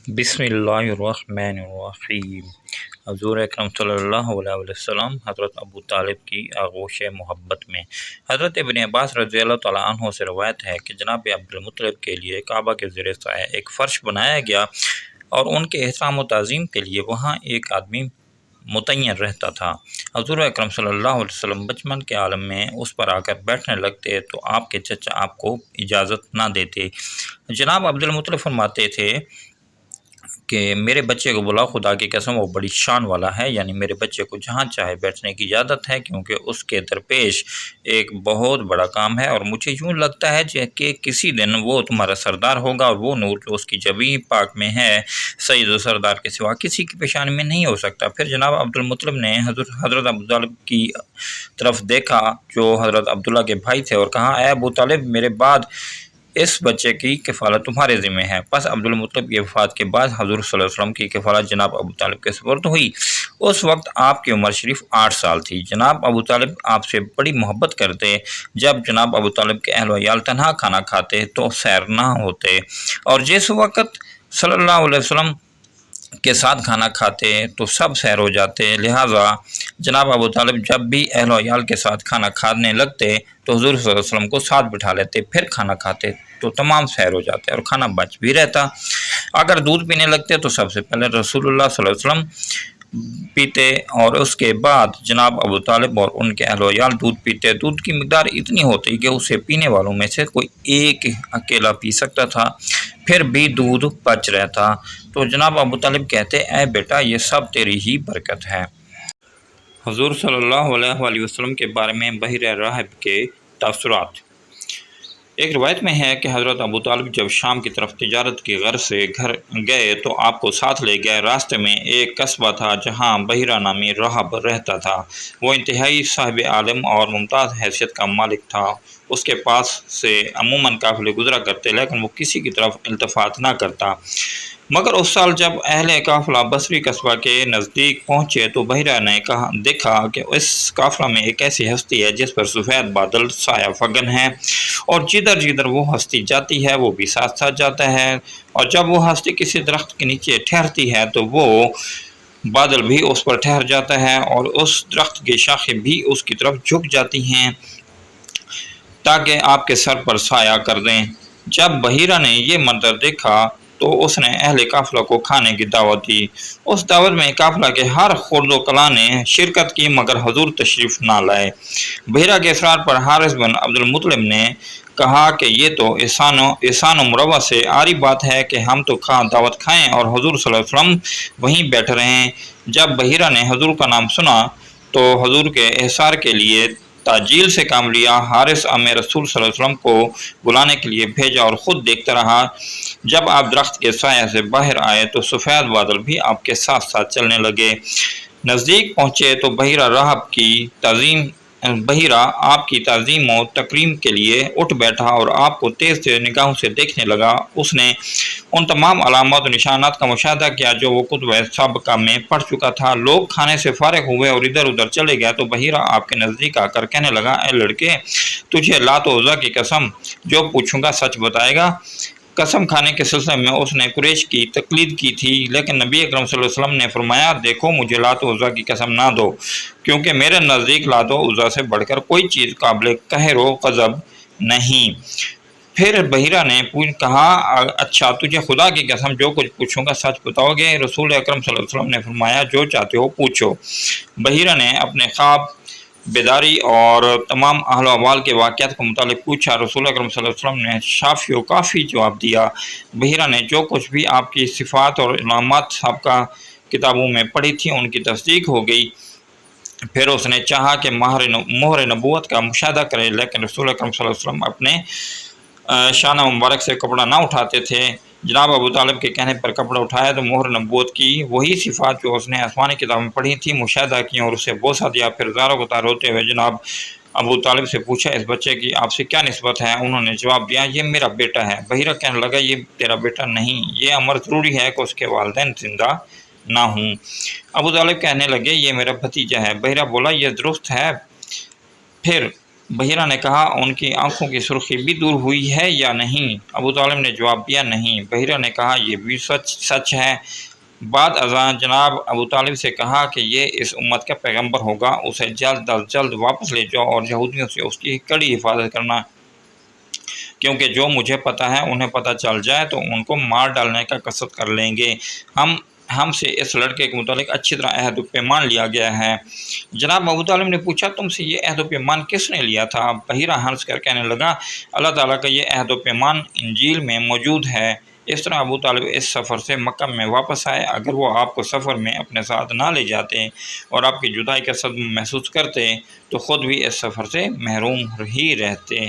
बिस्मिल्लाहिर्रहमानिर्रहीम। हज़ूर अकरम सल्लल्लाहु अलैहि वसल्लम हज़रत अबू तालिब की आगोश मोहब्बत में। हज़रत इब्न अब्बास रज़ियल्लाहु तआला अन्हु से रवायत है कि जनाब अब्दुल मुत्तलिब के लिए काबा के ज़ेर साया एक फ़र्श बनाया गया और उनके एहतराम व ताज़ीम के लिए वहाँ एक आदमी मुतय्यन रहता था। हज़ूर अकरम सल्लल्लाहु अलैहि वसल्लम बचपन के आलम में उस पर आकर बैठने लगते तो आपके चचा आपको इजाज़त ना देते। जनाब अब्दुल मुत्तलिब फरमाते थे कि मेरे बच्चे को बुलाओ, खुदा की कसम वो बड़ी शान वाला है, यानी मेरे बच्चे को जहाँ चाहे बैठने की इजाज़त है, क्योंकि उसके दरपेश एक बहुत बड़ा काम है और मुझे यूँ लगता है कि किसी दिन वो तुम्हारा सरदार होगा और वो नूर जो उसकी जबी पाक में है सईद व सरदार के सिवा किसी की पेशानी में नहीं हो सकता। फिर जनाब अब्दुल मुत्तलिब ने हज़रत अबू तालिब की तरफ देखा जो हज़रत अब्दुल्ला के भाई थे और कहा, ए अबू तालिब, मेरे बाद इस बच्चे की किफ़ालत तुम्हारे ज़िम्मे है। बस अब्दुल मुत्तलिब की वफ़ात के बाद हज़ूर सल्लल्लाहु अलैहि वसल्लम की किफ़ालत जनाब अबू तालिब के सुपुर्द हुई। उस वक्त आपकी उम्र शरीफ 8 साल थी। जनाब अबू तालिब आपसे बड़ी मोहब्बत करते। जब जनाब अबू तालिब के अहल व अयाल तन्हा खाना खाते तो सैर ना होते, और जिस वक्त सल्लल्लाहु अलैहि वसल्लम के साथ खाना खाते तो सब सैर हो जाते। लिहाजा जनाब अबू तालिब जब भी अहल व अयाल के साथ खाना खाने लगते तो हुज़ूर सल्लल्लाहु अलैहि वसल्लम को साथ बिठा लेते, फिर खाना खाते तो तमाम सैर हो जाते और खाना बच भी रहता। अगर दूध पीने लगते तो सबसे पहले रसूलुल्लाह सल्लल्लाहु अलैहि वसल्लम पीते और उसके बाद जनाब अबू तालिब और उनके अहल व अयाल दूध पीते। दूध की मिकदार इतनी होती कि उसे पीने वालों में से कोई एक अकेला पी सकता था, फिर भी दूध बच रहता। तो जनाब अबू तालिब कहते, ऐ बेटा, ये सब तेरी ही बरकत है। हुज़ूर सल्लल्लाहु अलैहि वसल्लम के बारे में बहिर राहिब के तासुरात। एक रिवायत में है कि हज़रत अबू तालिब जब शाम की तरफ तिजारत की गर्ज से घर गए तो आपको साथ ले गए। रास्ते में एक कस्बा था जहाँ बहिरा नामी राहब रहता था। वो इंतहाई साहिब आलम और मुमताज़ हैसियत का मालिक था। उसके पास से अमूमन काफ़िले गुजरा करते, लेकिन वो किसी की तरफ इल्तफ़ात ना करता। मगर उस साल जब अहले काफ़िला बसरी कस्बा के नज़दीक पहुँचे तो बहिरा ने देखा कि इस काफ़िला में एक ऐसी हस्ती है जिस पर सफ़ेद बादल साया फगन है, और जिधर जिधर वो हस्ती जाती है वो भी साथ साथ जाता है, और जब वो हस्ती किसी दरख्त के नीचे ठहरती है तो वो बादल भी उस पर ठहर जाता है और उस दरख्त की शाखें भी उसकी तरफ झुक जाती हैं ताकि आपके सर पर साया कर दें। जब बहिरा ने ये मंजर देखा तो उसने अहले काफ़िला को खाने की दावत दी। उस दावत में काफ़िला के हर खुर्द कला ने शिरकत की, मगर हजूर तशरीफ़ ना लाए। बहिरा के इसरार पर हारिस बिन अब्दुल मुत्तलिब ने कहा कि ये तो एहसान मुरवा से आरी बात है कि हम तो दावत खाएँ और हजूर सल्लल्लाहु अलैहि वसल्लम वहीं बैठ रहे हैं। जब बहिरा ने हजूर का नाम सुना तो हजूर के एहसार के लिए ताजील से काम लिया। हारिस अम्मे रसूल सल्लल्लाहु अलैहि वसल्लम को बुलाने के लिए भेजा और ख़ुद देखता रहा। जब आप दरख्त के साया से बाहर आए तो सफ़ेद बादल भी आपके साथ साथ चलने लगे। नज़दीक पहुँचे तो बहिरा आपकी ताज़ीम और तकरीम के लिए उठ बैठा और आपको तेज़ तेज़ निगाहों से देखने लगा। उसने उन तमाम अलामत निशानात का मुशाहदा किया जो वो कुतुब साबिक़ा में पढ़ चुका था। लोग खाने से फारिग हुए और इधर उधर चले गए तो बहिरा आपके नज़दीक आकर कहने लगा, ए लड़के, तुझे लात व उज़्ज़ा की कसम, जो पूछूंगा सच बताएगा। कसम खाने के सिलसिले में उसने कुरैश की तकलीद की थी, लेकिन नबी अकरम सल्लल्लाहु अलैहि वसल्लम ने फरमाया, देखो, मुझे लात व उज़्ज़ा की कसम ना दो, क्योंकि मेरे नज़दीक लात व उज़्ज़ा से बढ़कर कोई चीज़ काबिल कहर व ग़ज़ब नहीं। फिर बहिरा ने कहा, अच्छा, तुझे खुदा की कसम, जो कुछ पूछूंगा सच बताओगे? रसूल अकरम सल्लल्लाहु अलैहि वसल्लम ने फरमाया, जो चाहते हो पूछो। बहिरा ने अपने ख्वाब, बेदारी और तमाम अहल अहवाल के वाक़यात के मुतालिक पूछा। रसूल अकरम सल्लल्लाहु अलैहि वसल्लम ने शाफ़ी व काफ़ी जवाब दिया। बहिरा ने जो कुछ भी आपकी सिफ़ात और इलामात साबिक़ा किताबों में पढ़ी थी उनकी तस्दीक हो गई। फिर उसने चाहा कि मोहर नबूवत का मुशाहदा करे, लेकिन रसूल अकरम सल्लल्लाहु अलैहि वसल्लम अपने शाना मुबारक से कपड़ा ना उठाते थे। जनाब अबू तालिब के कहने पर कपड़ा उठाया तो मोहर नबूवत की वही सिफ़ात जो उसने आसमानी किताब में पढ़ी थी मुशाहदा की और उसे बोसा दिया। फिर ज़ारो गुतार होते हुए जनाब अबू तालिब से पूछा, इस बच्चे की आपसे क्या निस्बत है? उन्होंने जवाब दिया, ये मेरा बेटा है। बहिरा कहने लगा, ये तेरा बेटा नहीं, ये अमर ज़रूरी है कि उसके वालिदैन ज़िंदा ना हूँ। अबू तालिब कहने लगे, ये मेरा भतीजा है। बहिरा बोला, यह दुरुस्त है। फिर बहीरा ने कहा, उनकी आंखों की सुर्खी भी दूर हुई है या नहीं? अबू तालिब ने जवाब दिया, नहीं। बहीरा ने कहा, ये भी सच है। बाद अज़ां जनाब अबू तालिब से कहा कि ये इस उम्मत का पैगंबर होगा, उसे जल्द अज जल्द वापस ले जाओ और यहूदियों से उसकी कड़ी हिफाजत करना, क्योंकि जो मुझे पता है उन्हें पता चल जाए तो उनको मार डालने का कसद कर लेंगे। हमसे इस लड़के के मुतालिक अच्छी तरह अहद पैमान लिया गया है। जनाब अबू तालिब ने पूछा, तुमसे ये अहद पैमान किसने लिया था? बहीरा हंस कर कहने लगा, अल्लाह ताला का ये अहद पैमान इंजील में मौजूद है। इस तरह अबू तालिब इस सफ़र से मक्का में वापस आए। अगर वो आपको सफ़र में अपने साथ ना ले जाते और आपकी जुदाई का सदमा महसूस करते तो ख़ुद भी इस सफ़र से महरूम ही रहते।